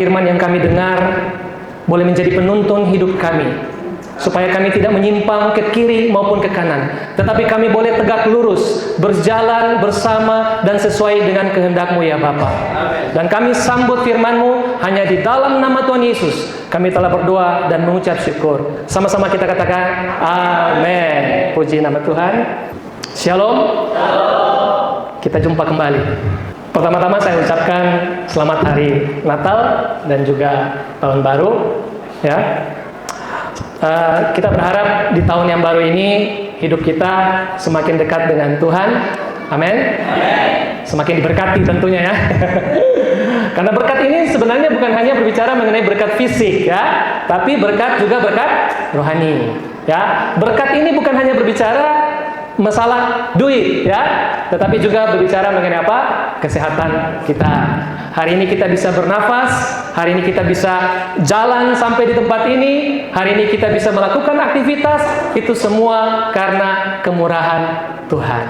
Firman yang kami dengar boleh menjadi penuntun hidup kami, supaya kami tidak menyimpang ke kiri maupun ke kanan, tetapi kami boleh tegak lurus, berjalan bersama dan sesuai dengan kehendak-Mu ya Bapa. Dan kami sambut firman-Mu hanya di dalam nama Tuhan Yesus. Kami telah berdoa dan mengucap syukur. Sama-sama kita katakan, amin. Puji nama Tuhan. Shalom. Kita jumpa kembali. Pertama-tama saya ucapkan selamat hari Natal dan juga tahun baru. Ya, kita berharap di tahun yang baru ini hidup kita semakin dekat dengan Tuhan. Amin. Semakin diberkati tentunya ya. Karena berkat ini sebenarnya bukan hanya berbicara mengenai berkat fisik ya, tapi berkat juga berkat rohani. Ya, berkat ini bukan hanya berbicara masalah duit ya, tetapi juga berbicara mengenai apa? Kesehatan kita. Hari ini kita bisa bernafas, hari ini kita bisa jalan sampai di tempat ini, hari ini kita bisa melakukan aktivitas, itu semua karena kemurahan Tuhan.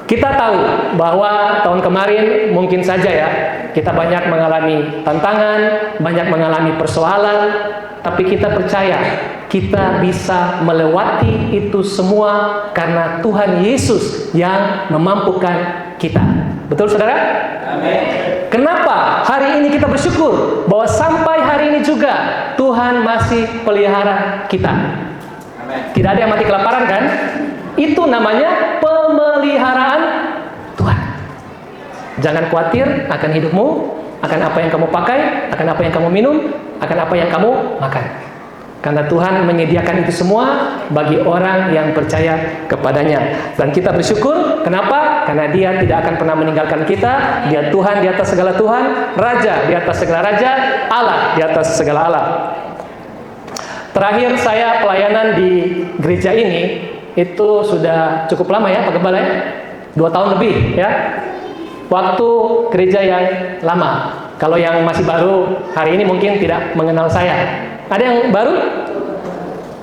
Kita tahu bahwa tahun kemarin mungkin saja ya, kita banyak mengalami tantangan, banyak mengalami persoalan, tapi kita percaya kita bisa melewati itu semua karena Tuhan Yesus yang memampukan kita. Betul saudara? Amin. Kenapa hari ini kita bersyukur bahwa sampai hari ini juga Tuhan masih pelihara kita? Amin. Tidak ada yang mati kelaparan kan? Itu namanya pemeliharaan Tuhan. Jangan khawatir akan hidupmu, akan apa yang kamu pakai, akan apa yang kamu minum, akan apa yang kamu makan. Karena Tuhan menyediakan itu semua bagi orang yang percaya kepadanya. Dan kita bersyukur, kenapa? Karena Dia tidak akan pernah meninggalkan kita. Dia Tuhan di atas segala Tuhan, Raja di atas segala Raja, Allah di atas segala Allah. Terakhir saya pelayanan di gereja ini, itu sudah cukup lama ya Pak Gembala ya? 2 tahun lebih ya. Waktu gereja yang lama. Kalau yang masih baru, hari ini mungkin tidak mengenal saya. Ada yang baru?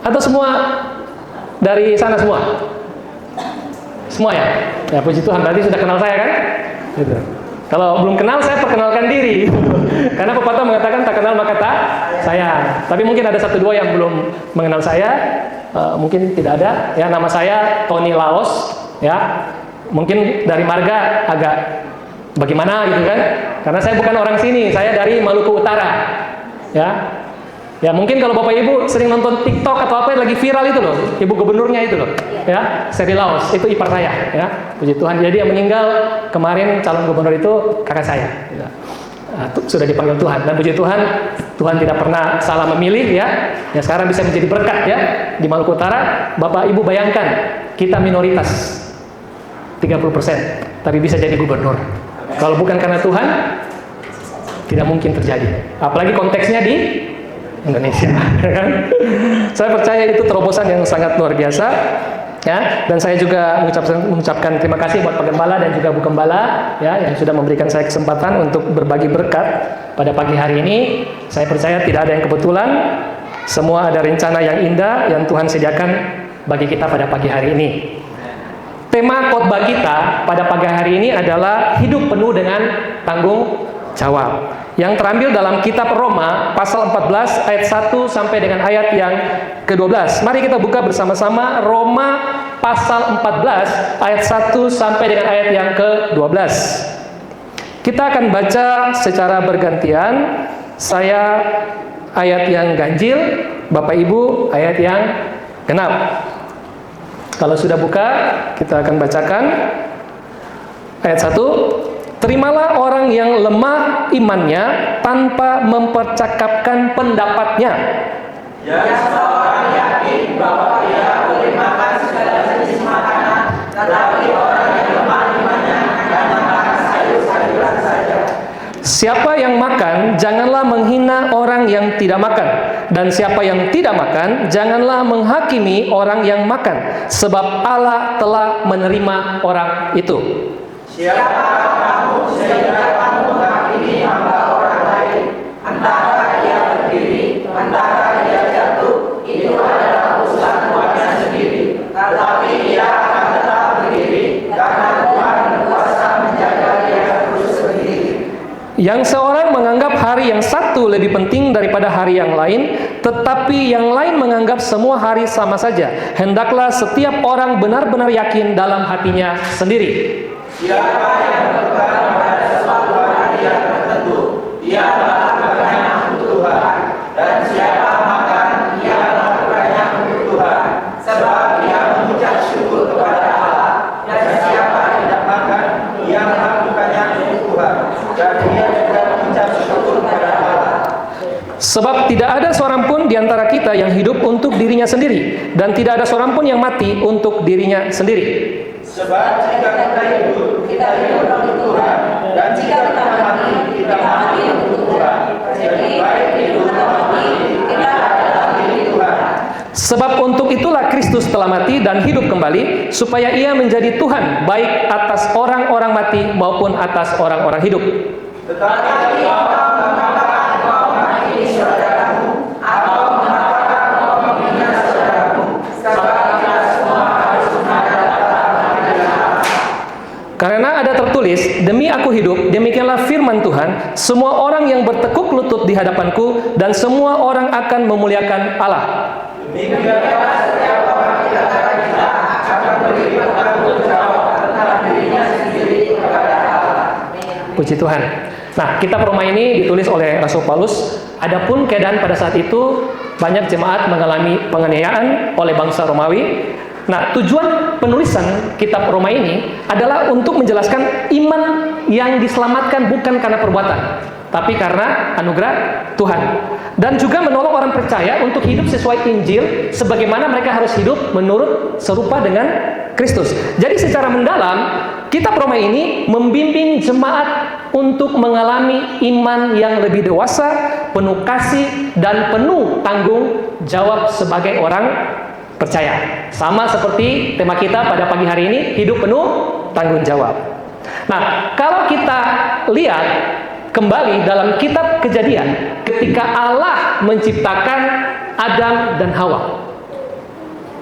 Atau semua dari sana semua? Semua ya? Ya puji Tuhan, berarti sudah kenal saya kan? Gitu. Kalau belum kenal, saya perkenalkan diri. Karena pepatah mengatakan tak kenal maka tak sayang. Tapi mungkin ada 1-2 yang belum mengenal saya. Mungkin tidak ada. Ya, nama saya Tony Laos. Ya, mungkin dari marga agak bagaimana gitu kan? Karena saya bukan orang sini. Saya dari Maluku Utara. Ya, mungkin kalau Bapak Ibu sering nonton TikTok atau apa yang lagi viral itu loh, Ibu gubernurnya itu loh, ya, Seri Laos, itu ipar saya, ya, puji Tuhan. Jadi yang meninggal kemarin calon gubernur itu kakak saya, ya. Sudah dipanggil Tuhan dan puji Tuhan, Tuhan tidak pernah salah memilih, ya. Ya sekarang bisa menjadi berkat ya di Maluku Utara. Bapak Ibu bayangkan kita minoritas 30%, tapi bisa jadi gubernur. Kalau bukan karena Tuhan, tidak mungkin terjadi. Apalagi konteksnya di Indonesia, kan? Saya percaya itu terobosan yang sangat luar biasa, ya. Dan saya juga mengucapkan terima kasih buat Pak Gembala dan juga Bu Gembala, ya, yang sudah memberikan saya kesempatan untuk berbagi berkat pada pagi hari ini. Saya percaya tidak ada yang kebetulan, semua ada rencana yang indah yang Tuhan sediakan bagi kita pada pagi hari ini. Tema khotbah kita pada pagi hari ini adalah hidup penuh dengan tanggung jawab, yang terambil dalam kitab Roma pasal 14 ayat 1 sampai dengan ayat yang ke-12. Mari kita buka bersama-sama Roma pasal 14 ayat 1 sampai dengan ayat yang ke-12. Kita akan baca secara bergantian. Saya ayat yang ganjil, Bapak Ibu ayat yang genap. Kalau sudah buka, kita akan bacakan ayat 1. Terimalah orang yang lemah imannya tanpa mempercakapkan pendapatnya. Ya, seorang yakin bahwa ia boleh makan segala jenis makanan, tetapi orang yang lemah imannya akan makan sayur-sayuran saja. Siapa yang makan, janganlah menghina orang yang tidak makan. Dan siapa yang tidak makan, janganlah menghakimi orang yang makan, sebab Allah telah menerima orang itu. Siapa kamu sehingga kamu menghakimi hamba orang lain? Antara ia berdiri, antara ia jatuh, itu adalah urusan Tuhannya sendiri. Tetapi ia akan tetap berdiri, karena Tuhan berkuasa menjaga dia terus berdiri. Yang seorang menganggap hari yang satu lebih penting daripada hari yang lain, tetapi yang lain menganggap semua hari sama saja. Hendaklah setiap orang benar-benar yakin dalam hatinya sendiri. Siapa yang berpegang pada sesuatu hari yang tertentu, dia melakukannya untuk Tuhan. Dan siapa makan, dia melakukannya untuk Tuhan, sebab dia mengucap syukur kepada Allah. Dan siapa tidak makan, dia melakukannya untuk Tuhan, dan dia juga mengucap syukur kepada Allah. Sebab tidak ada seorang pun di antara kita yang hidup untuk dirinya sendiri, dan tidak ada seorang pun yang mati untuk dirinya sendiri. Sebab jika kita hidup untuk Tuhan, dan jika kita mati untuk Tuhan. Jadi baik hidup atau mati, kita adalah milik Tuhan. Sebab untuk itulah Kristus telah mati dan hidup kembali, supaya ia menjadi Tuhan baik atas orang-orang mati maupun atas orang-orang hidup. Tetapi mengapa engkau mengakhiri saudaramu, atau mengapa engkau menghina saudaramu? Sebab kita semua harus menghadap Allah. Karena ada tertulis, demi aku hidup, demikianlah firman Tuhan, semua orang yang bertekuk lutut di hadapanku, dan semua orang akan memuliakan Allah. Demikianlah setiap orang di antara kita akan beri bertanggungjawab tentang dirinya sendiri kepada Allah. Puji Tuhan. Nah, kitab Roma ini ditulis oleh Rasul Paulus. Adapun keadaan pada saat itu, banyak jemaat mengalami penganiayaan oleh bangsa Romawi. Nah, tujuan penulisan kitab Roma ini adalah untuk menjelaskan iman yang diselamatkan bukan karena perbuatan, tapi karena anugerah Tuhan. Dan juga menolong orang percaya untuk hidup sesuai Injil, sebagaimana mereka harus hidup menurut serupa dengan Kristus. Jadi secara mendalam, kitab Roma ini membimbing jemaat untuk mengalami iman yang lebih dewasa, penuh kasih, dan penuh tanggung jawab sebagai orang percaya. Sama seperti tema kita pada pagi hari ini, hidup penuh tanggung jawab. Nah, kalau kita lihat kembali dalam kitab Kejadian, ketika Allah menciptakan Adam dan Hawa,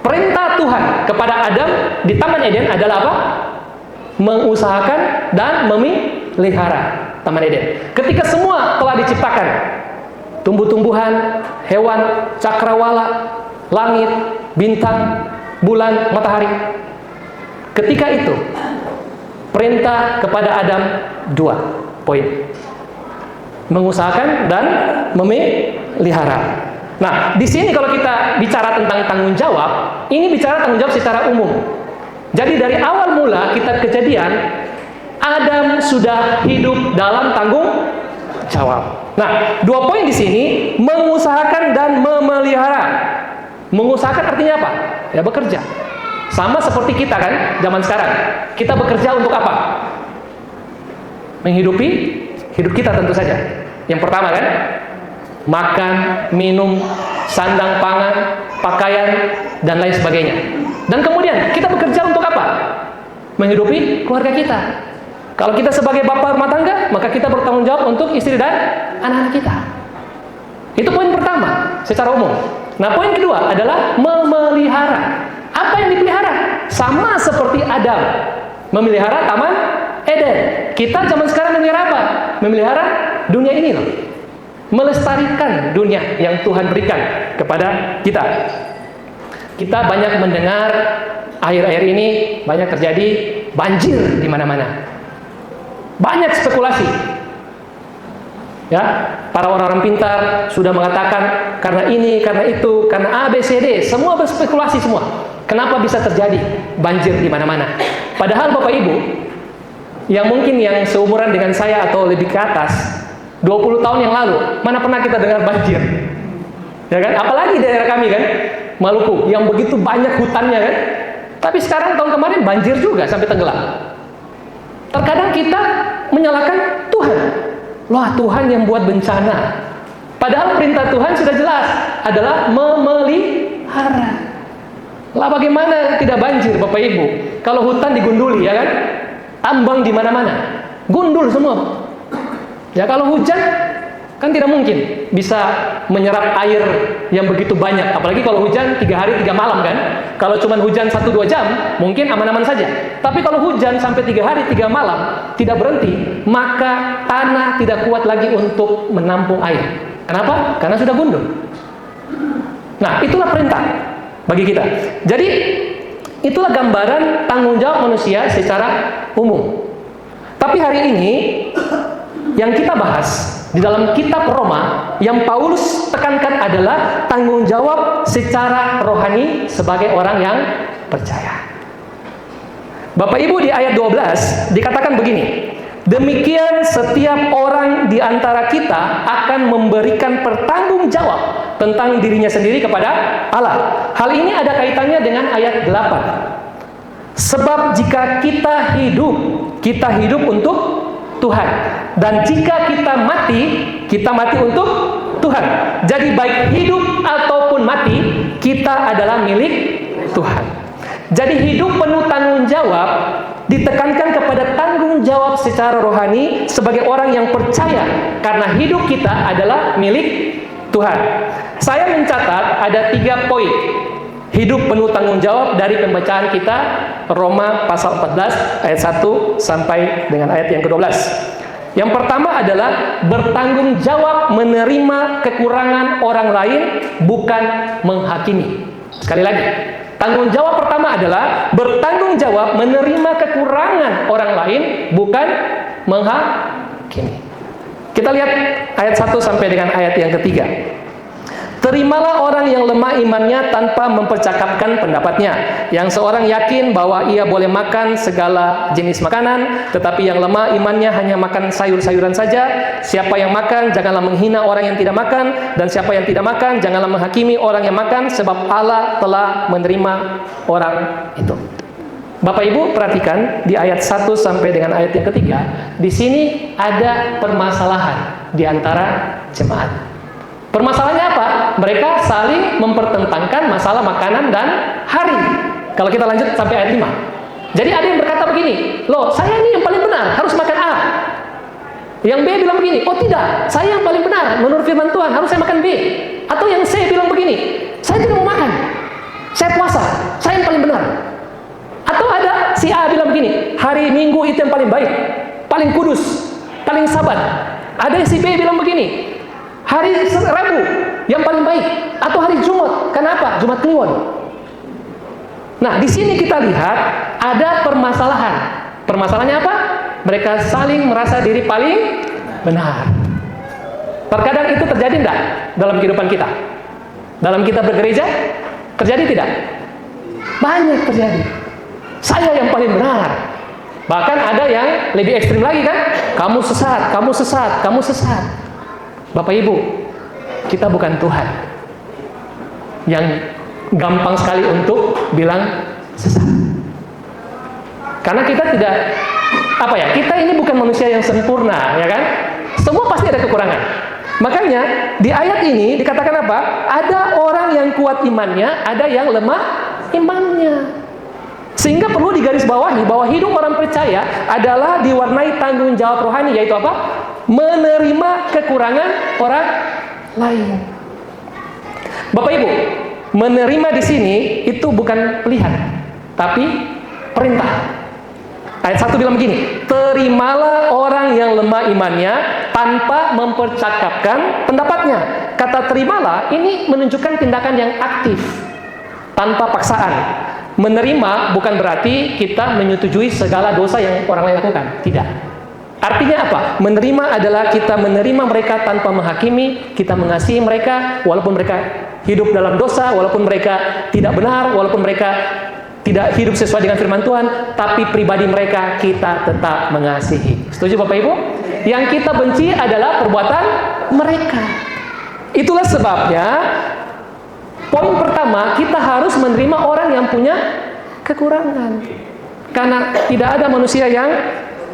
perintah Tuhan kepada Adam di Taman Eden adalah apa? Mengusahakan dan memelihara Taman Eden. Ketika semua telah diciptakan, tumbuh-tumbuhan, hewan, cakrawala, langit, bintang, bulan, matahari. Ketika itu, perintah kepada Adam 2 poin. Mengusahakan dan memelihara. Nah, di sini kalau kita bicara tentang tanggung jawab, ini bicara tanggung jawab secara umum. Jadi dari awal mula kitab Kejadian, Adam sudah hidup dalam tanggung jawab. Nah, 2 poin di sini, mengusahakan dan memelihara. Mengusahakan artinya apa? Ya bekerja. Sama seperti kita kan, zaman sekarang. Kita bekerja untuk apa? Menghidupi hidup kita tentu saja. Yang pertama kan, makan, minum, sandang pangan, pakaian, dan lain sebagainya. Dan kemudian kita bekerja untuk apa? Menghidupi keluarga kita. Kalau kita sebagai bapak rumah tangga, maka kita bertanggung jawab untuk istri dan anak-anak kita. Itu poin pertama secara umum. Nah, poin kedua adalah memelihara. Apa yang dipelihara? Sama seperti Adam memelihara Taman Eden. Kita zaman sekarang memelihara apa? Memelihara dunia ini loh. Melestarikan dunia yang Tuhan berikan kepada kita. Kita banyak mendengar akhir-akhir ini banyak terjadi banjir di mana-mana. Banyak spekulasi. Ya, para orang-orang pintar sudah mengatakan karena ini, karena itu, karena A, B, C, D, semua berspekulasi semua. Kenapa bisa terjadi banjir di mana-mana? Padahal Bapak Ibu, yang mungkin yang seumuran dengan saya atau lebih ke atas, 20 tahun yang lalu, mana pernah kita dengar banjir? Ya kan? Apalagi daerah kami kan, Maluku, yang begitu banyak hutannya kan. Tapi sekarang tahun kemarin banjir juga sampai tenggelam. Terkadang kita menyalahkan Tuhan. Wah, Tuhan yang buat bencana. Padahal perintah Tuhan sudah jelas, adalah memelihara. Lah bagaimana tidak banjir Bapak Ibu? Kalau hutan digunduli ya kan? Tambang di mana-mana. Gundul semua. Ya kalau hujan Kan tidak mungkin bisa menyerap air yang begitu banyak. Apalagi kalau hujan 3 hari 3 malam kan. Kalau cuma hujan 1-2 jam, mungkin aman-aman saja. Tapi kalau hujan sampai 3 hari 3 malam, tidak berhenti, maka tanah tidak kuat lagi untuk menampung air. Kenapa? Karena sudah gundul. Nah, itulah perintah bagi kita. Jadi, itulah gambaran tanggung jawab manusia secara umum. Tapi hari ini, yang kita bahas di dalam kitab Roma, yang Paulus tekankan adalah tanggung jawab secara rohani sebagai orang yang percaya. Bapak Ibu, di ayat 12 dikatakan begini, demikian setiap orang di antara kita akan memberikan pertanggung jawab tentang dirinya sendiri kepada Allah. Hal ini ada kaitannya dengan ayat 8. Sebab jika kita hidup untuk Tuhan. Dan jika kita mati untuk Tuhan. Jadi baik hidup ataupun mati, kita adalah milik Tuhan. Jadi hidup penuh tanggung jawab ditekankan kepada tanggung jawab secara rohani sebagai orang yang percaya, karena hidup kita adalah milik Tuhan. Saya mencatat ada 3 poin hidup penuh tanggung jawab dari pembacaan kita Roma pasal 14 ayat 1 sampai dengan ayat yang ke-12. Yang pertama adalah bertanggung jawab menerima kekurangan orang lain, bukan menghakimi. Sekali lagi, tanggung jawab pertama adalah bertanggung jawab menerima kekurangan orang lain, bukan menghakimi. Kita lihat ayat 1 sampai dengan ayat yang ketiga. Terimalah orang yang lemah imannya tanpa mempercakapkan pendapatnya. Yang seorang yakin bahwa ia boleh makan segala jenis makanan, tetapi yang lemah imannya hanya makan sayur-sayuran saja. Siapa yang makan, janganlah menghina orang yang tidak makan. Dan siapa yang tidak makan, janganlah menghakimi orang yang makan, sebab Allah telah menerima orang itu. Bapak Ibu perhatikan di ayat 1 sampai dengan ayat yang ketiga. Di sini ada permasalahan di antara jemaat. Permasalahannya apa? Mereka saling mempertentangkan masalah makanan dan hari. Kalau kita lanjut sampai ayat 5. Jadi ada yang berkata begini, loh saya ini yang paling benar, harus makan A. Yang B bilang begini, oh tidak, saya yang paling benar, menurut firman Tuhan, harus saya makan B. Atau yang C bilang begini, saya tidak mau makan, saya puasa, saya yang paling benar. Atau ada si A bilang begini, hari Minggu itu yang paling baik, paling kudus, paling sabat. Ada si B bilang begini, hari Rabu yang paling baik, atau hari Jumat. Kenapa? Jumat Kliwon. Nah, di sini kita lihat ada permasalahan. Permasalahannya apa? Mereka saling merasa diri paling benar. Terkadang itu terjadi tidak dalam kehidupan kita? Dalam kita bergereja, terjadi tidak? Banyak terjadi. Saya yang paling benar. Bahkan ada yang lebih ekstrim lagi kan? Kamu sesat, kamu sesat, kamu sesat. Bapak Ibu, kita bukan Tuhan yang gampang sekali untuk bilang sesat. Karena kita tidak, kita ini bukan manusia yang sempurna, ya kan? Semua pasti ada kekurangan. Makanya di ayat ini dikatakan apa? Ada orang yang kuat imannya, ada yang lemah imannya. Sehingga perlu digarisbawahi bahwa hidup orang percaya adalah diwarnai tanggung jawab rohani, yaitu apa? Menerima kekurangan orang lain. Bapak Ibu, menerima di sini itu bukan pilihan, tapi perintah. Ayat 1 bilang begini, terimalah orang yang lemah imannya tanpa mempercakapkan pendapatnya. Kata terimalah ini menunjukkan tindakan yang aktif, tanpa paksaan. Menerima bukan berarti kita menyetujui segala dosa yang orang lain lakukan. Tidak. Artinya apa? Menerima adalah kita menerima mereka tanpa menghakimi, kita mengasihi mereka walaupun mereka hidup dalam dosa, walaupun mereka tidak benar, walaupun mereka tidak hidup sesuai dengan firman Tuhan, tapi pribadi mereka kita tetap mengasihi. Setuju Bapak Ibu? Yang kita benci adalah perbuatan mereka. Itulah sebabnya poin pertama, kita harus menerima orang yang punya kekurangan. Karena tidak ada manusia yang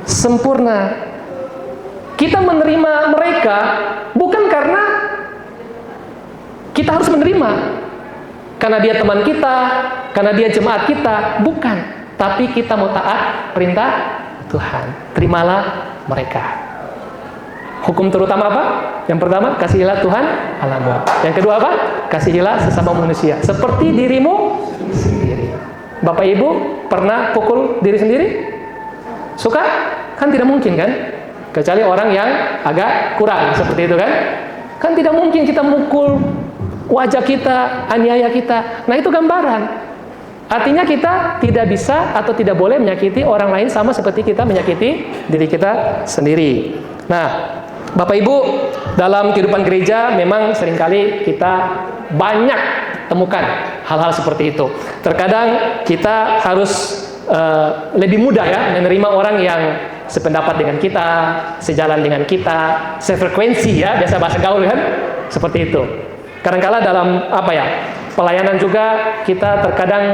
sempurna. Kita menerima mereka bukan karena kita harus menerima, karena dia teman kita, karena dia jemaat kita, bukan. Tapi kita mau taat perintah Tuhan. Terimalah mereka. Hukum terutama apa? Yang pertama, kasihilah Tuhan Allahmu. Yang kedua apa? Kasihilah sesama manusia seperti dirimu sendiri. Bapak Ibu pernah pukul diri sendiri? Suka? Kan tidak mungkin kan? Kecuali orang yang agak kurang seperti itu kan? Kan tidak mungkin kita mukul wajah kita, aniaya kita. Nah itu gambaran. Artinya kita tidak bisa atau tidak boleh menyakiti orang lain sama seperti kita menyakiti diri kita sendiri. Nah, Bapak Ibu, dalam kehidupan gereja memang seringkali kita banyak temukan hal-hal seperti itu. Terkadang kita harus lebih mudah ya menerima orang yang sependapat dengan kita, sejalan dengan kita, sefrekuensi ya, biasa bahasa gaul kan, seperti itu. Kadang-kala dalam pelayanan juga kita terkadang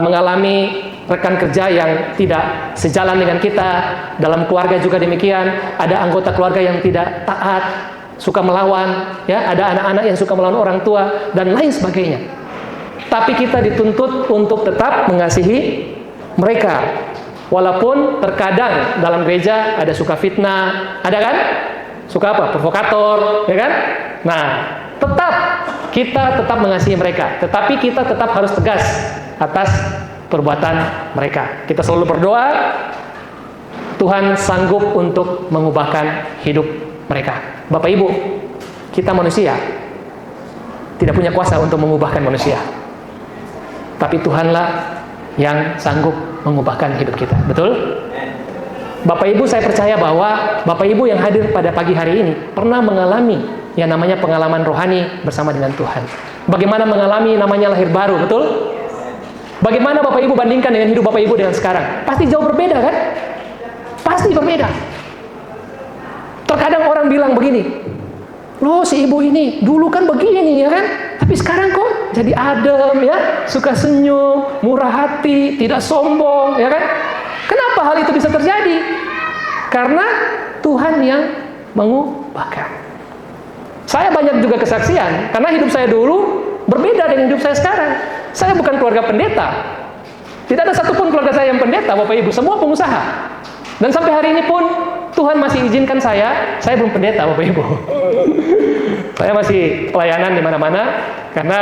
mengalami rekan kerja yang tidak sejalan dengan kita. Dalam keluarga juga demikian, ada anggota keluarga yang tidak taat, suka melawan, ya, ada anak-anak yang suka melawan orang tua dan lain sebagainya. Tapi kita dituntut untuk tetap mengasihi mereka. Walaupun terkadang dalam gereja ada suka fitnah, ada kan? Suka apa? Provokator, ya kan? Nah, kita tetap mengasihi mereka, tetapi kita tetap harus tegas atas perbuatan mereka. Kita selalu berdoa, Tuhan sanggup untuk mengubahkan hidup mereka. Bapak Ibu, kita manusia tidak punya kuasa untuk mengubahkan manusia, tapi Tuhanlah yang sanggup mengubahkan hidup kita. Betul? Bapak Ibu, saya percaya bahwa Bapak Ibu yang hadir pada pagi hari ini pernah mengalami yang namanya pengalaman rohani bersama dengan Tuhan. Bagaimana mengalami namanya lahir baru, betul? Bagaimana Bapak Ibu bandingkan dengan hidup Bapak Ibu dengan sekarang? Pasti jauh berbeda kan? Pasti berbeda. Terkadang orang bilang begini, loh si ibu ini dulu kan begini ya kan? Tapi sekarang kok jadi adem ya, suka senyum, murah hati, tidak sombong ya kan? Kenapa hal itu bisa terjadi? Karena Tuhan yang mengubahkan. Saya banyak juga kesaksian, karena hidup saya dulu berbeda dengan hidup saya sekarang. Saya bukan keluarga pendeta. Tidak ada satupun keluarga saya yang pendeta, Bapak Ibu. Semua pengusaha. Dan sampai hari ini pun, Tuhan masih izinkan saya belum pendeta, Bapak Ibu. Saya masih pelayanan di mana-mana, karena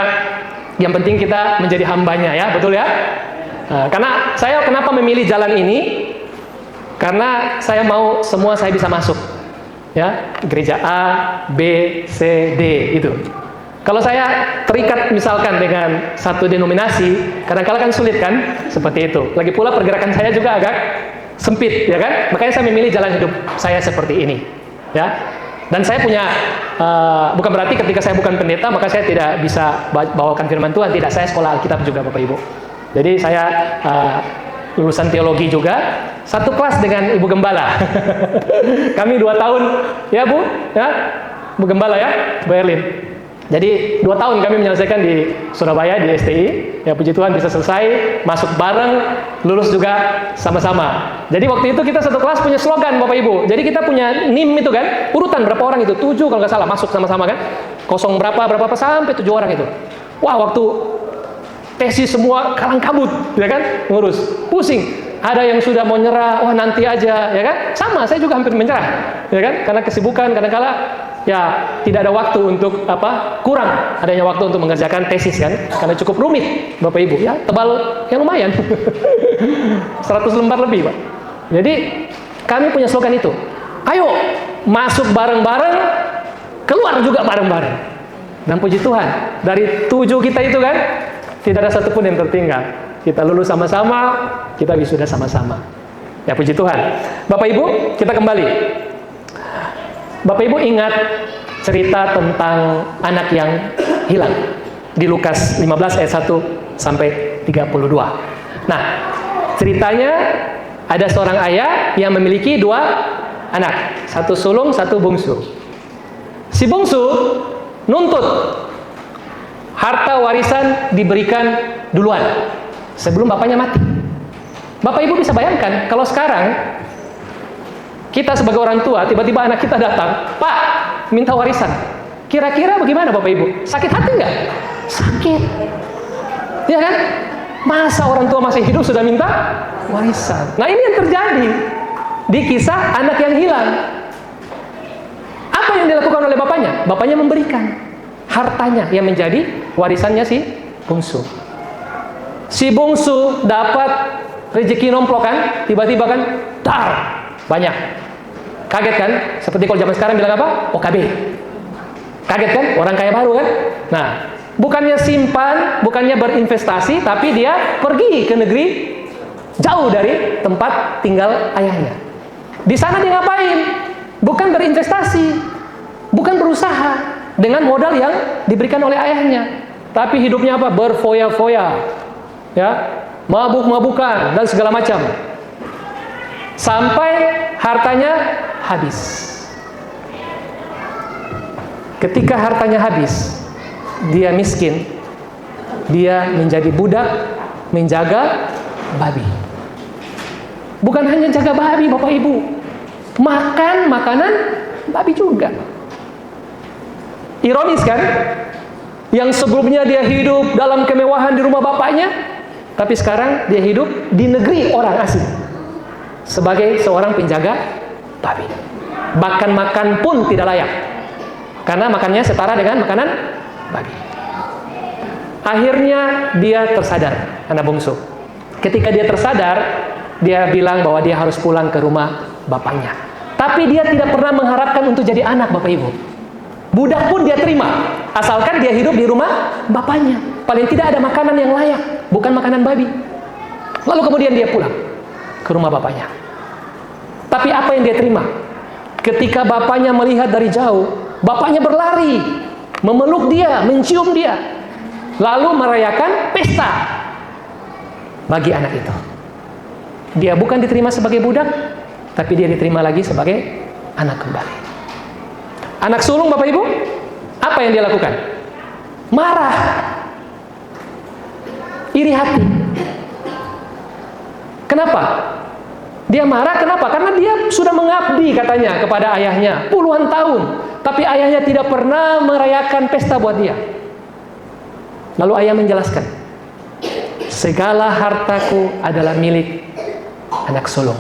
yang penting kita menjadi hambanya ya, betul ya? Nah, karena saya kenapa memilih jalan ini? Karena saya mau semua saya bisa masuk. Ya, gereja A, B, C, D itu. Kalau saya terikat misalkan dengan satu denominasi, kadang-kadang kan sulit kan, seperti itu. Lagi pula pergerakan saya juga agak sempit, ya kan? Makanya saya memilih jalan hidup saya seperti ini, ya. Dan saya punya, bukan berarti ketika saya bukan pendeta, maka saya tidak bisa bawakan firman Tuhan. Tidak, saya sekolah Alkitab juga, Bapak Ibu. Jadi saya lulusan teologi juga, satu kelas dengan Ibu Gembala. Kami 2 tahun, ya Bu, ya, Bu Gembala ya, Bu Erlin. Jadi 2 tahun kami menyelesaikan di Surabaya, di STI. Ya puji Tuhan bisa selesai, masuk bareng, lulus juga sama-sama. Jadi waktu itu kita satu kelas punya slogan Bapak Ibu. Jadi kita punya NIM itu kan, urutan berapa orang itu, 7 kalau nggak salah, masuk sama-sama kan. Kosong berapa sampai 7 orang itu. Wah, waktu tesis semua kalang kabut, ya kan, ngurus, pusing. Ada yang sudah mau nyerah, wah nanti aja, ya kan. Sama, saya juga hampir menyerah, ya kan, karena kesibukan kadang-kala ya tidak ada waktu untuk kurang adanya waktu untuk mengerjakan tesis kan, karena cukup rumit Bapak Ibu ya, tebal yang lumayan 100 lembar lebih Pak. Jadi kami punya slogan itu, ayo masuk bareng-bareng, keluar juga bareng-bareng. Dan puji Tuhan, dari 7 kita itu kan tidak ada satupun yang tertinggal. Kita lulus sama-sama, kita wisuda sama-sama. Ya puji Tuhan. Bapak Ibu, kita kembali. Bapak Ibu ingat cerita tentang anak yang hilang di Lukas 15 ayat 1 sampai 32. Nah, ceritanya ada seorang ayah yang memiliki 2 anak, 1 sulung, 1 bungsu. Si bungsu nuntut harta warisan diberikan duluan sebelum bapaknya mati. Bapak Ibu bisa bayangkan kalau sekarang kita sebagai orang tua, tiba-tiba anak kita datang, Pak, minta warisan. Kira-kira bagaimana Bapak Ibu? Sakit hati nggak? Sakit. Ya kan? Masa orang tua masih hidup sudah minta warisan? Nah ini yang terjadi di kisah anak yang hilang. yang dilakukan oleh bapaknya? Bapaknya memberikan hartanya yang menjadi warisannya si bungsu. Si bungsu dapat rezeki nomplok kan, tiba-tiba kan, dar, banyak. Kaget kan? Seperti kalau zaman sekarang bilang apa? OKB. Kaget kan? Orang kaya baru kan? Nah, bukannya simpan, bukannya berinvestasi, tapi dia pergi ke negeri jauh dari tempat tinggal ayahnya. Di sana dia ngapain? Bukan berinvestasi, bukan berusaha dengan modal yang diberikan oleh ayahnya, tapi hidupnya apa? Berfoya-foya, ya, mabuk-mabukan dan segala macam, sampai hartanya habis. Ketika hartanya habis, dia miskin, dia menjadi budak menjaga babi. Bukan hanya jaga babi, Bapak Ibu, makan makanan babi juga. Ironis kan? Yang sebelumnya dia hidup dalam kemewahan di rumah bapaknya, tapi sekarang dia hidup di negeri orang asing sebagai seorang penjaga babi. Bahkan makan pun tidak layak, karena makannya setara dengan makanan babi. Akhirnya dia tersadar, anak bungsu. Ketika dia tersadar, dia bilang bahwa dia harus pulang ke rumah bapaknya. Tapi dia tidak pernah mengharapkan untuk jadi anak, Bapak Ibu. Budak pun dia terima, asalkan dia hidup di rumah bapaknya. Paling tidak ada makanan yang layak, bukan makanan babi. Lalu kemudian dia pulang ke rumah bapaknya. Tapi apa yang dia terima? Ketika bapaknya melihat dari jauh, bapaknya berlari, memeluk dia, mencium dia, lalu merayakan pesta bagi anak itu. Dia bukan diterima sebagai budak, tapi dia diterima lagi sebagai anak kembali. Anak sulung, Bapak Ibu, apa yang dia lakukan? Marah, iri hati. Kenapa? Dia marah, kenapa? Karena dia sudah mengabdi katanya kepada ayahnya puluhan tahun, tapi ayahnya tidak pernah merayakan pesta buat dia. Lalu ayah menjelaskan, segala hartaku adalah milik anak sulung.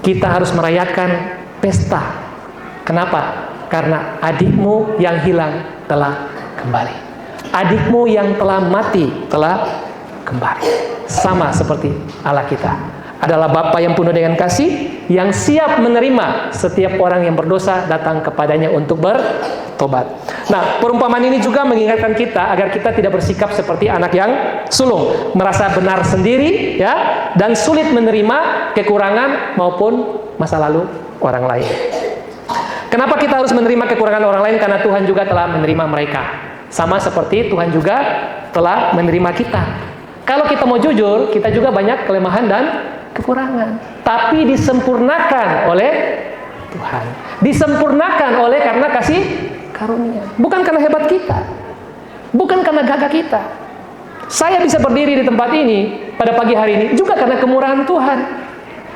Kita harus merayakan pesta. Kenapa? Karena adikmu yang hilang telah kembali. Adikmu yang telah mati telah kembali. Sama seperti Allah kita. Adalah Bapa yang penuh dengan kasih, yang siap menerima setiap orang yang berdosa datang kepadanya untuk bertobat. Nah, perumpamaan ini juga mengingatkan kita agar kita tidak bersikap seperti anak yang sulung, merasa benar sendiri, ya, dan sulit menerima kekurangan maupun masa lalu orang lain. Kenapa kita harus menerima kekurangan orang lain? Karena Tuhan juga telah menerima mereka. Sama seperti Tuhan juga telah menerima kita. Kalau kita mau jujur, kita juga banyak kelemahan dan kekurangan, tapi disempurnakan oleh Tuhan, disempurnakan oleh karena kasih karunia, bukan karena hebat kita, bukan karena gagah kita. Saya bisa berdiri di tempat ini pada pagi hari ini juga karena kemurahan Tuhan.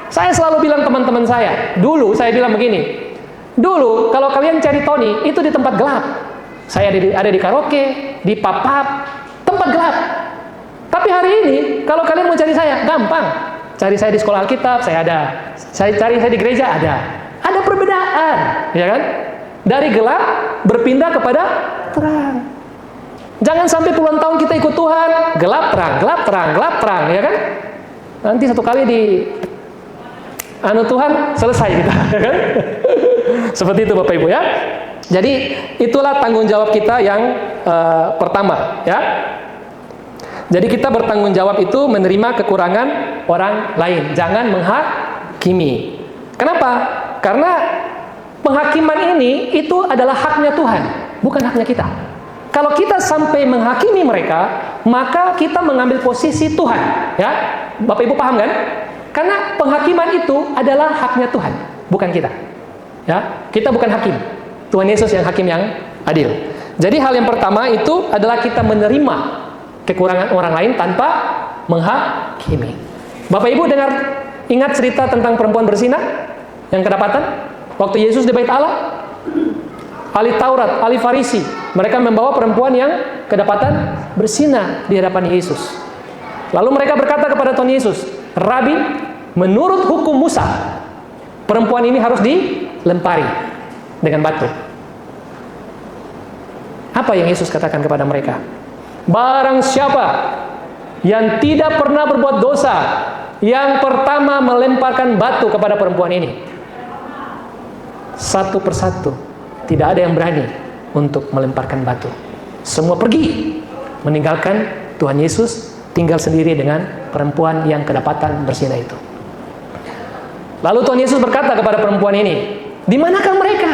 Saya selalu bilang teman-teman saya, dulu saya bilang begini, dulu kalau kalian cari Tony itu di tempat gelap, saya ada di karaoke, di pub-pub, tempat gelap. Tapi hari ini kalau kalian mau cari saya, gampang. Cari saya di sekolah Alkitab, saya ada. Cari saya di gereja, ada. Ada perbedaan, ya kan? Dari gelap berpindah kepada terang. Jangan sampai puluhan tahun kita ikut Tuhan, gelap terang, gelap terang, gelap terang, ya kan? Nanti satu kali di Tuhan selesai kita, ya kan? Seperti itu Bapak Ibu ya. Jadi itulah tanggung jawab kita yang pertama, ya. Jadi kita bertanggung jawab itu menerima kekurangan orang lain, jangan menghakimi. Kenapa? Karena penghakiman ini itu adalah haknya Tuhan, bukan haknya kita. Kalau kita sampai menghakimi mereka, maka kita mengambil posisi Tuhan, ya. Bapak Ibu paham kan? Karena penghakiman itu adalah haknya Tuhan, bukan kita. Ya, kita bukan hakim. Tuhan Yesus yang hakim yang adil. Jadi hal yang pertama itu adalah kita menerima kekurangan orang lain tanpa menghakimi. Bapak Ibu ingat cerita tentang perempuan berzina yang kedapatan waktu Yesus di Bait Allah? Ahli Taurat, ahli Farisi, mereka membawa perempuan yang kedapatan berzina di hadapan Yesus. Lalu mereka berkata kepada Tuhan Yesus, "Rabi, menurut hukum Musa, perempuan ini harus dilempari dengan batu." Apa yang Yesus katakan kepada mereka? Barang siapa yang tidak pernah berbuat dosa, yang pertama melemparkan batu kepada perempuan ini. Satu persatu, tidak ada yang berani untuk melemparkan batu. Semua pergi, meninggalkan Tuhan Yesus, tinggal sendiri dengan perempuan yang kedapatan bersinah itu. Lalu Tuhan Yesus berkata kepada perempuan ini, di manakah mereka?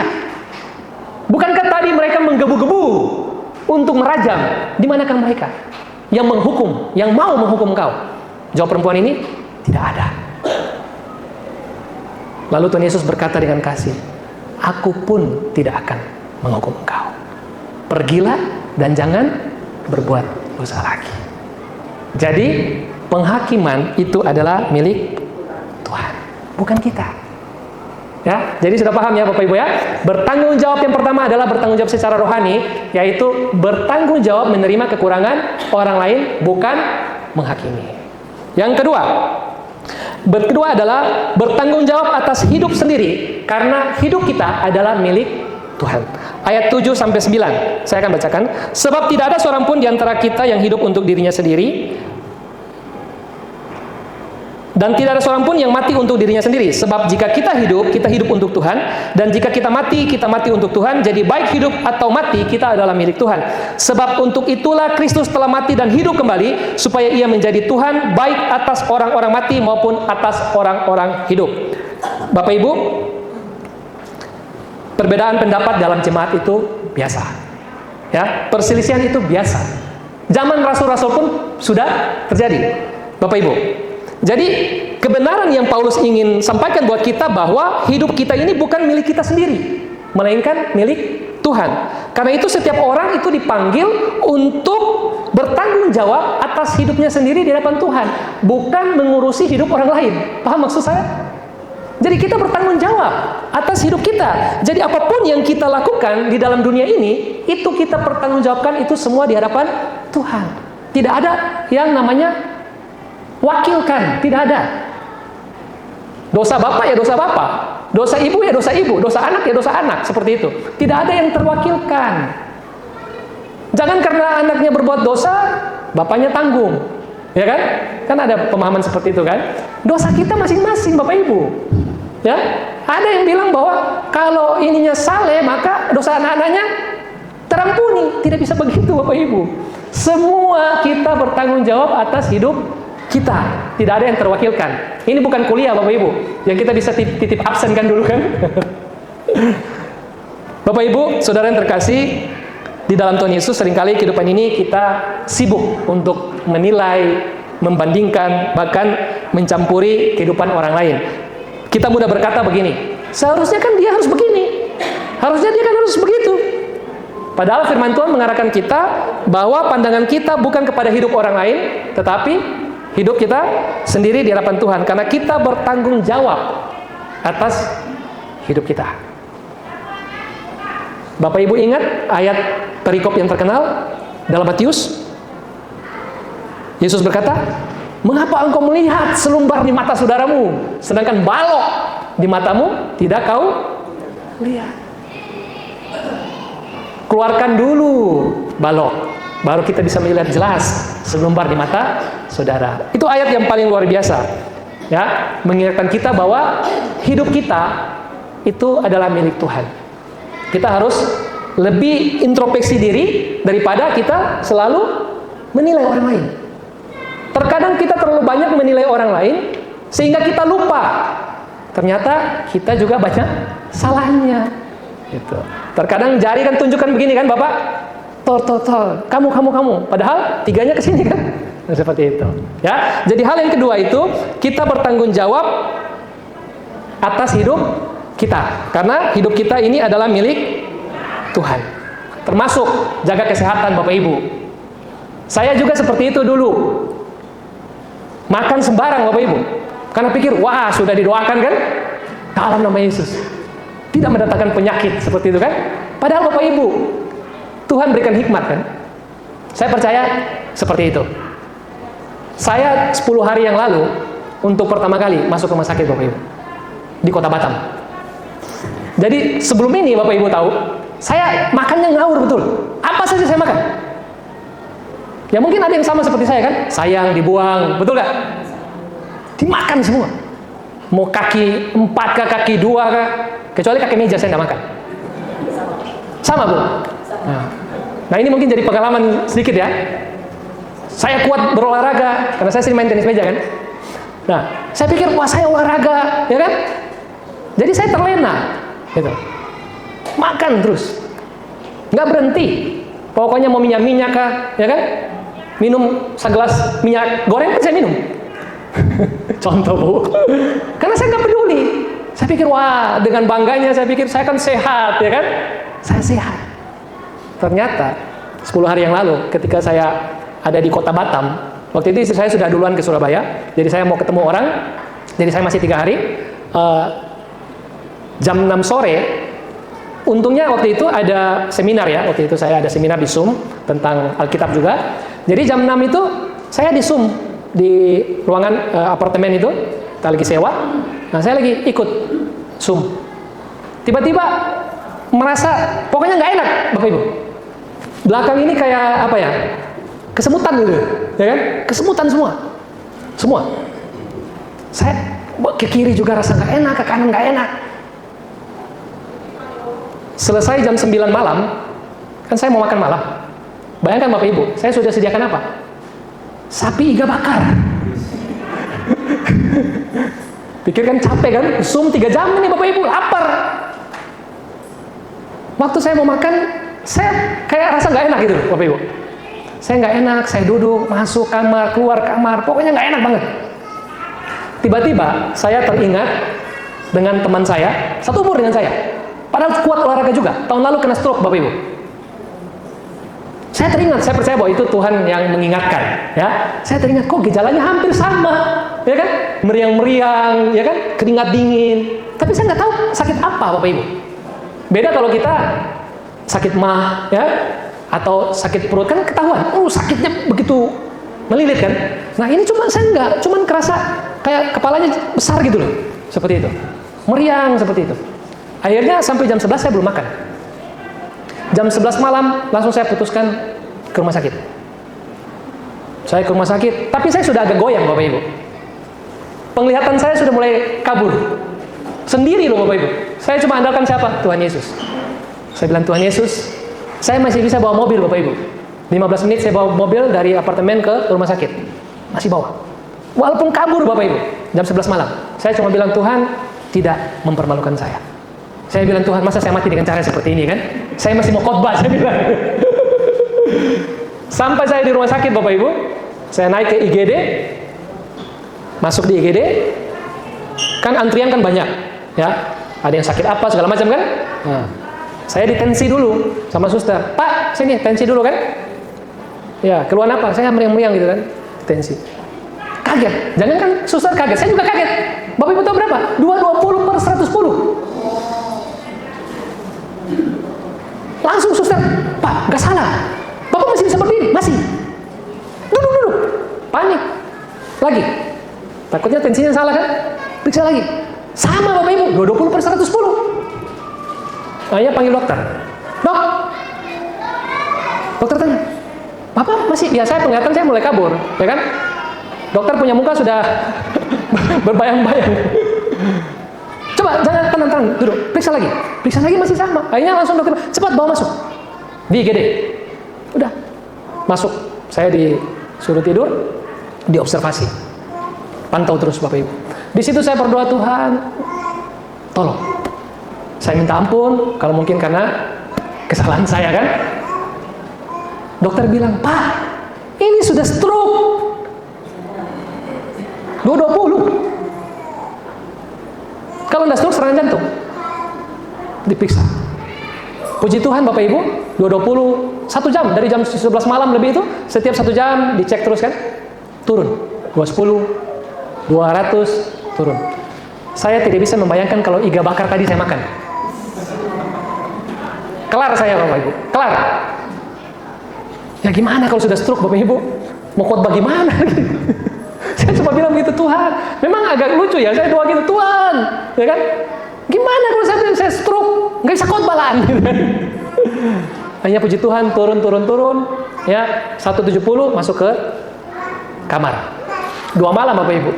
Bukankah tadi mereka menggebu-gebu untuk merajam? Di manakah mereka yang menghukum, yang mau menghukum kau? Jawab perempuan ini, tidak ada. Lalu Tuhan Yesus berkata dengan kasih, aku pun tidak akan menghukum engkau. Pergilah dan jangan berbuat dosa lagi. Jadi penghakiman itu adalah milik Tuhan, bukan kita. Ya, jadi sudah paham ya Bapak Ibu ya? Bertanggung jawab yang pertama adalah bertanggung jawab secara rohani, yaitu bertanggung jawab menerima kekurangan orang lain, bukan menghakimi. Yang kedua adalah bertanggung jawab atas hidup sendiri, karena hidup kita adalah milik Tuhan. Ayat 7-9, saya akan bacakan. Sebab tidak ada seorang pun di antara kita yang hidup untuk dirinya sendiri, dan tidak ada seorang pun yang mati untuk dirinya sendiri. Sebab jika kita hidup untuk Tuhan. Dan jika kita mati untuk Tuhan. Jadi baik hidup atau mati, kita adalah milik Tuhan. Sebab untuk itulah Kristus telah mati dan hidup kembali, supaya ia menjadi Tuhan baik atas orang-orang mati maupun atas orang-orang hidup. Bapak Ibu, perbedaan pendapat dalam jemaat itu biasa. Ya, perselisihan itu biasa. Zaman rasul-rasul pun sudah terjadi. Bapak Ibu, jadi kebenaran yang Paulus ingin sampaikan buat kita bahwa hidup kita ini bukan milik kita sendiri, melainkan milik Tuhan. Karena itu setiap orang itu dipanggil untuk bertanggung jawab atas hidupnya sendiri di hadapan Tuhan, bukan mengurusi hidup orang lain. Paham maksud saya? Jadi kita bertanggung jawab atas hidup kita. Jadi apapun yang kita lakukan di dalam dunia ini, itu kita pertanggungjawabkan itu semua di hadapan Tuhan. Tidak ada yang namanya wakilkan, tidak ada. Dosa bapak ya dosa bapak, dosa ibu ya dosa ibu, dosa anak ya dosa anak, seperti itu. Tidak ada yang terwakilkan. Jangan karena anaknya berbuat dosa, bapaknya tanggung, ya kan? Kan ada pemahaman seperti itu kan? Dosa kita masing-masing, Bapak Ibu. Ya, ada yang bilang bahwa kalau ininya saleh maka dosa anak-anaknya terampuni. Tidak bisa begitu, Bapak Ibu. Semua kita bertanggung jawab atas hidup kita, tidak ada yang terwakilkan. Ini bukan kuliah Bapak Ibu, yang kita bisa titip absen kan dulu kan. Bapak Ibu, saudara yang terkasih, di dalam Tuhan Yesus seringkali kehidupan ini kita sibuk untuk menilai, membandingkan, bahkan mencampuri kehidupan orang lain. Kita mudah berkata begini, seharusnya kan dia harus begini, harusnya dia kan harus begitu. Padahal firman Tuhan mengarahkan kita bahwa pandangan kita bukan kepada hidup orang lain, tetapi hidup kita sendiri di hadapan Tuhan, karena kita bertanggung jawab atas hidup kita. Bapak Ibu ingat ayat perikop yang terkenal dalam Matius? Yesus berkata, mengapa engkau melihat selumbar di mata saudaramu, sedangkan balok di matamu tidak kau lihat? Keluarkan dulu balok, baru kita bisa melihat jelas selumbar di mata saudara. Itu ayat yang paling luar biasa, ya, mengingatkan kita bahwa hidup kita itu adalah milik Tuhan. Kita harus lebih introspeksi diri daripada kita selalu menilai orang lain. Terkadang kita terlalu banyak menilai orang lain sehingga kita lupa ternyata kita juga banyak salahnya. Gitu. Terkadang jari kan tunjukkan begini kan Bapak, tor, kamu, padahal tiganya ke sini kan, nah, seperti itu. Ya, jadi hal yang kedua itu kita bertanggung jawab atas hidup kita, karena hidup kita ini adalah milik Tuhan. Termasuk jaga kesehatan Bapak Ibu. Saya juga seperti itu dulu, makan sembarang Bapak Ibu, karena pikir wah sudah didoakan kan, dalam nama Yesus tidak mendatangkan penyakit seperti itu kan. Padahal Bapak Ibu, Tuhan berikan hikmat kan. Saya percaya seperti itu. Saya 10 hari yang lalu untuk pertama kali masuk rumah sakit Bapak Ibu di Kota Batam. Jadi sebelum ini Bapak Ibu tahu, Saya makannya ngawur betul. Apa saja saya makan. Ya mungkin ada yang sama seperti saya kan. Sayang dibuang, betul nggak? Dimakan semua. Mau kaki 4 kah, kaki 2 kah. Kecuali kaki meja saya nggak makan. Sama Bu. Nah ini mungkin jadi pengalaman sedikit ya. Saya kuat berolahraga karena saya sering main tenis meja kan. Nah saya pikir wah saya olahraga ya kan. Jadi saya terlena gitu. Makan terus nggak berhenti. Pokoknya mau minyak kah ya kan. Minum segelas minyak goreng pun saya minum. Contoh Bu. Karena saya nggak peduli. Saya pikir wah dengan bangganya saya pikir saya kan sehat ya kan. Saya sehat. Ternyata 10 hari yang lalu ketika saya ada di kota Batam, waktu itu saya sudah duluan ke Surabaya, jadi saya mau ketemu orang, jadi saya masih 3 hari. Jam 6 sore, untungnya waktu itu ada seminar ya, waktu itu saya ada seminar di Zoom tentang Alkitab juga. Jadi jam 6 itu saya di Zoom di ruangan apartemen itu, kita lagi sewa. Nah saya lagi ikut Zoom. Tiba-tiba merasa pokoknya nggak enak Bapak Ibu. Belakang ini kayak apa ya? Kesemutan gitu, ya kan? Kesemutan semua. Saya ke kiri juga rasa nggak enak, ke kanan nggak enak. Selesai jam 9 malam, kan saya mau makan malam. Bayangkan Bapak Ibu, saya sudah sediakan apa? Sapi iga bakar. Pikirkan capek kan? Zoom 3 jam ini Bapak Ibu, lapar. Waktu saya mau makan, saya kayak rasa nggak enak gitu Bapak Ibu. Saya nggak enak, saya duduk, masuk kamar, keluar kamar, pokoknya nggak enak banget. Tiba-tiba saya teringat dengan teman saya, satu umur dengan saya, padahal kuat olahraga juga, tahun lalu kena stroke Bapak Ibu. Saya teringat, saya percaya bahwa itu Tuhan yang mengingatkan, ya. Saya teringat kok gejalanya hampir sama, ya kan? Meriang-meriang, ya kan? Keringat dingin. Tapi saya nggak tahu sakit apa Bapak Ibu. Beda kalau kita sakit mah, ya. Atau sakit perut kan ketahuan, sakitnya begitu melilit kan. Nah ini saya enggak, cuman kerasa kayak kepalanya besar gitu loh, seperti itu, meriang seperti itu. Akhirnya sampai jam 11 saya belum makan. Jam 11 malam langsung saya putuskan ke rumah sakit. Saya ke rumah sakit, tapi saya sudah agak goyang Bapak Ibu. Penglihatan saya sudah mulai kabur, sendiri loh Bapak Ibu. Saya cuma andalkan siapa? Tuhan Yesus. Saya bilang Tuhan Yesus, saya masih bisa bawa mobil Bapak Ibu. 15 menit saya bawa mobil dari apartemen ke rumah sakit. Masih bawa. Walaupun kabur Bapak Ibu. Jam 11 malam. Saya cuma bilang Tuhan tidak mempermalukan saya. Saya bilang Tuhan masa saya mati dengan cara seperti ini kan. Saya masih mau khotbah saya bilang. Sampai saya di rumah sakit Bapak Ibu. Saya naik ke IGD. Masuk di IGD. Kan antrian kan banyak. Ya. Ada yang sakit apa segala macam kan. Nah. Saya ditensi dulu sama suster. Pak, sini tensi dulu kan? Ya, keluhan apa? Saya meriang-meriang gitu kan. Tensi. Kaget. Jangan kan suster kaget. Saya juga kaget. Bapak Ibu tahu berapa? 220/110. Langsung suster, Pak, nggak salah. Bapak masih bisa berdiri? Masih. Duduk. Panik. Lagi. Takutnya tensinya salah kan? Periksa lagi. Sama Bapak Ibu, 220/110. Akhirnya panggil dokter. Dok, dokter tanya, Bapak masih, ya saya penglihatan saya mulai kabur, ya kan? Dokter punya muka sudah berbayang-bayang. Coba jangan tenang, duduk, periksa lagi masih sama. Akhirnya langsung dokter, cepat bawa masuk di IGD. Udah, masuk. Saya disuruh tidur, diobservasi, pantau terus Bapak Ibu. Di situ saya berdoa Tuhan, tolong. Saya minta ampun, kalau mungkin karena kesalahan saya kan. Dokter bilang, Pak, ini sudah stroke. 220. Kalau nggak stroke serangan jantung. Diperiksa. Puji Tuhan Bapak Ibu, 220, 1 jam, dari jam 11 malam lebih itu, setiap 1 jam dicek terus kan, turun. 210, 200, turun. Saya tidak bisa membayangkan kalau iga bakar tadi saya makan. Kelar saya Bapak Ibu, kelar. Ya gimana kalau sudah stroke Bapak Ibu? Mau khotbah gimana? Saya cuma bilang begitu Tuhan. Memang agak lucu ya, saya doa gitu Tuhan, ya kan? Gimana kalau saya stroke? Nggak bisa khotbah lah. Hanya puji Tuhan, turun, ya 170 masuk ke kamar. 2 malam Bapak Ibu.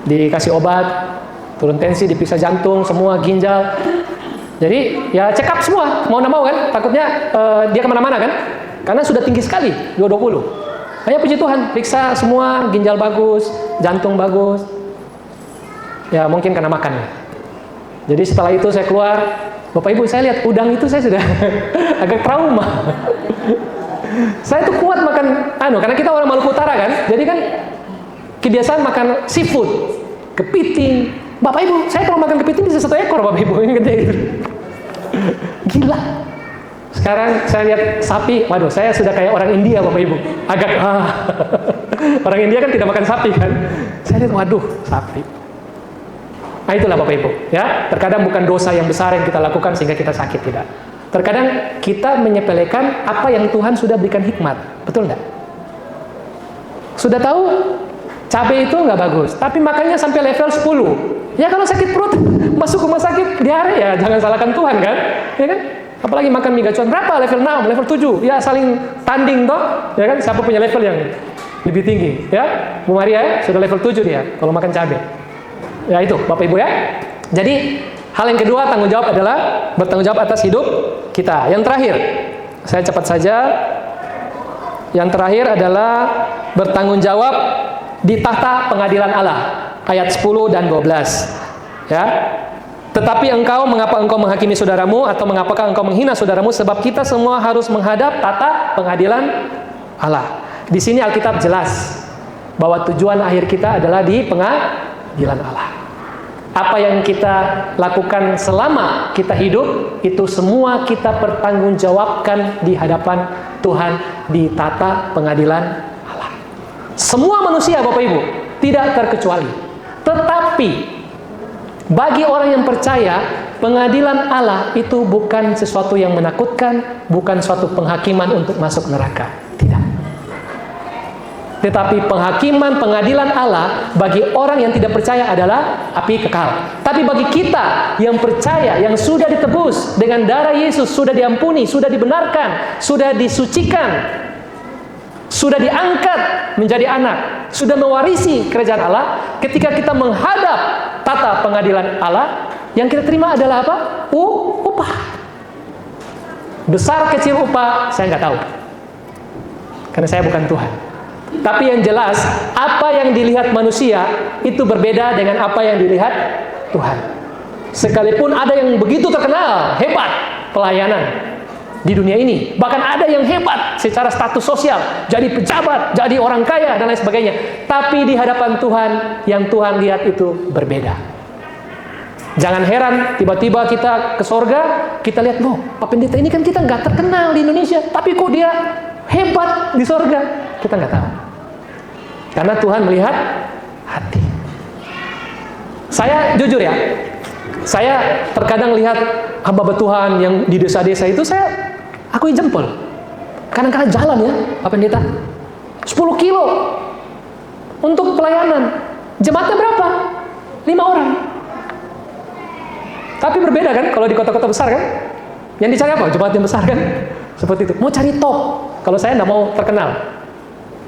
Dikasih obat, turun tensi, diperiksa jantung, semua ginjal. Jadi ya check up semua, mau nggak mau kan, takutnya dia kemana-mana kan, karena sudah tinggi sekali, 220. Hanya puji Tuhan, periksa semua, ginjal bagus, jantung bagus. Ya mungkin karena makan. Jadi setelah itu saya keluar, Bapak Ibu saya lihat udang itu saya sudah agak trauma. Saya tuh kuat makan, karena kita orang Maluku Utara kan, jadi kan kebiasaan makan seafood, kepiting. Bapak Ibu, saya kalau makan kepiting bisa 1 ekor Bapak Ibu, yang gede itu. Gila. Sekarang saya lihat sapi, waduh saya sudah kayak orang India Bapak Ibu. Agak, orang India kan tidak makan sapi kan. Saya lihat, waduh sapi. Nah itulah Bapak Ibu, ya. Terkadang bukan dosa yang besar yang kita lakukan sehingga kita sakit, tidak. Terkadang kita menyepelekan apa yang Tuhan sudah berikan hikmat, betul enggak? Sudah tahu cabai itu nggak bagus, tapi makannya sampai level 10. Ya kalau sakit perut, masuk rumah sakit, diare ya jangan salahkan Tuhan kan? Ya kan? Apalagi makan mie gacuan, berapa? Level 6, level 7, ya saling tanding toh, ya kan? Siapa punya level yang lebih tinggi, ya? Bu Maria ya, sudah level 7 dia, kalau makan cabai. Ya itu, Bapak Ibu ya. Jadi, hal yang kedua tanggung jawab adalah bertanggung jawab atas hidup kita. Yang terakhir, saya cepat saja. Yang terakhir adalah bertanggung jawab di tahta pengadilan Allah. Ayat 10 dan 12. Ya. Tetapi mengapa engkau menghakimi saudaramu, atau mengapakah engkau menghina saudaramu, sebab kita semua harus menghadap tahta pengadilan Allah. Di sini Alkitab jelas bahwa tujuan akhir kita adalah di pengadilan Allah. Apa yang kita lakukan selama kita hidup, itu semua kita pertanggungjawabkan di hadapan Tuhan di tata pengadilan Allah. Semua manusia Bapak Ibu, tidak terkecuali. Tetapi bagi orang yang percaya, pengadilan Allah itu bukan sesuatu yang menakutkan, bukan suatu penghakiman untuk masuk neraka. Tidak. Tetapi pengadilan Allah bagi orang yang tidak percaya adalah api kekal. Tapi bagi kita yang percaya, yang sudah ditebus dengan darah Yesus, sudah diampuni, sudah dibenarkan, sudah disucikan, sudah diangkat menjadi anak, sudah mewarisi kerajaan Allah, ketika kita menghadap tata pengadilan Allah, yang kita terima adalah apa? Upah. Besar kecil upah, saya nggak tahu. Karena saya bukan Tuhan. Tapi yang jelas, apa yang dilihat manusia itu berbeda dengan apa yang dilihat Tuhan. Sekalipun ada yang begitu terkenal, hebat pelayanan di dunia ini, bahkan ada yang hebat secara status sosial, jadi pejabat, jadi orang kaya dan lain sebagainya. Tapi di hadapan Tuhan, yang Tuhan lihat itu berbeda. Jangan heran tiba-tiba kita ke sorga, kita lihat, loh Pak Pendeta ini kan kita nggak terkenal di Indonesia, tapi kok dia hebat di sorga? Kita nggak tahu. Karena Tuhan melihat hati. Saya jujur ya, saya terkadang lihat hamba Tuhan yang di desa-desa itu, aku jempol. Kadang-kadang jalan ya, Pak Pendeta, 10 kilo untuk pelayanan. Jemaatnya berapa? 5 orang. Tapi berbeda kan, kalau di kota-kota besar kan, yang dicari apa? Jemaat yang besar kan? Seperti itu. Mau cari top. Kalau saya tidak mau terkenal.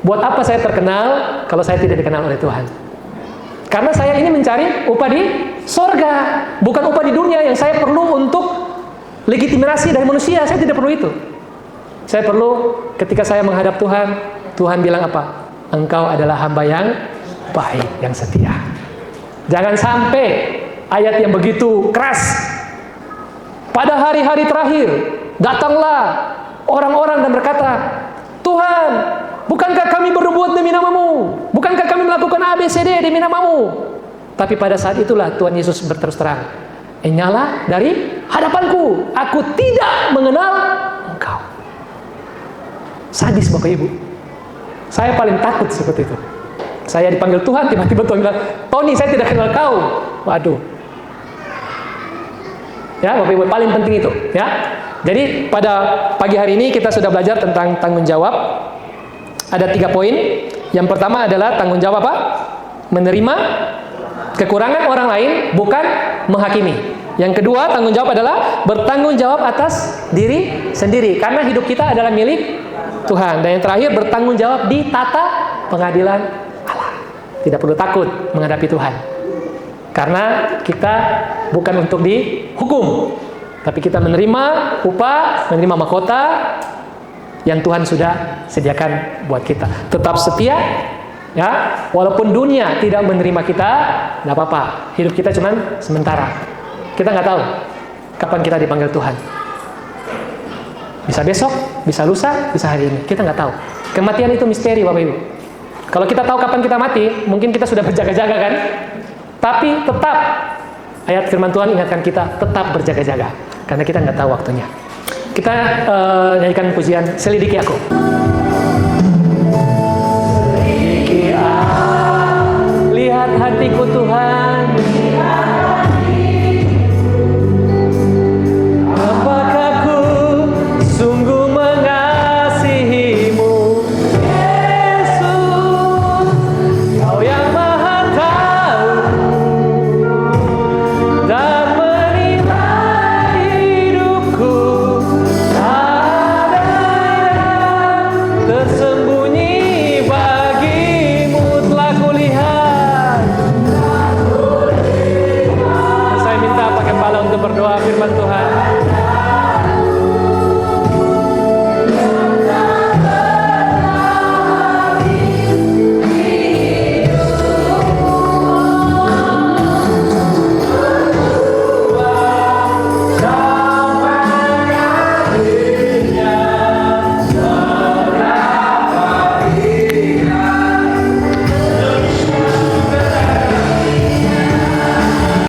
Buat apa saya terkenal kalau saya tidak dikenal oleh Tuhan? Karena saya ini mencari upah di sorga, bukan upah di dunia yang saya perlu untuk legitimasi dari manusia. Saya tidak perlu itu. Saya perlu ketika saya menghadap Tuhan, Tuhan bilang apa? Engkau adalah hamba yang baik, yang setia. Jangan sampai ayat yang begitu keras. Pada hari-hari terakhir, datanglah orang-orang dan berkata, Tuhan, bukankah kami berbuat demi namamu? Bukankah kami melakukan ABCD demi namamu? Tapi pada saat itulah Tuhan Yesus berterus terang, nyala dari hadapanku, aku tidak mengenal engkau. Sadis Bapak Ibu. Saya paling takut seperti itu. Saya dipanggil Tuhan, tiba-tiba Tuhan bilang, Tony, saya tidak kenal kau. Waduh. Ya Bapak Ibu, paling penting itu ya. Jadi pada pagi hari ini kita sudah belajar tentang tanggung jawab. Ada 3 poin. Yang pertama adalah tanggung jawab apa? Menerima kekurangan orang lain, bukan menghakimi. Yang kedua, tanggung jawab adalah bertanggung jawab atas diri sendiri. Karena hidup kita adalah milik Tuhan. Dan yang terakhir, bertanggung jawab di tata pengadilan Allah. Tidak perlu takut menghadapi Tuhan. Karena kita bukan untuk dihukum, tapi kita menerima upah, menerima mahkota yang Tuhan sudah sediakan buat kita. Tetap setia, ya. Walaupun dunia tidak menerima kita, nggak apa-apa. Hidup kita cuma sementara. Kita nggak tahu kapan kita dipanggil Tuhan. Bisa besok, bisa lusa, bisa hari ini. Kita nggak tahu. Kematian itu misteri, Bapak Ibu. Kalau kita tahu kapan kita mati, mungkin kita sudah berjaga-jaga kan? Tapi tetap, ayat firman Tuhan ingatkan kita tetap berjaga-jaga. Karena kita nggak tahu waktunya. Kita nyanyikan pujian Selidiki Aku.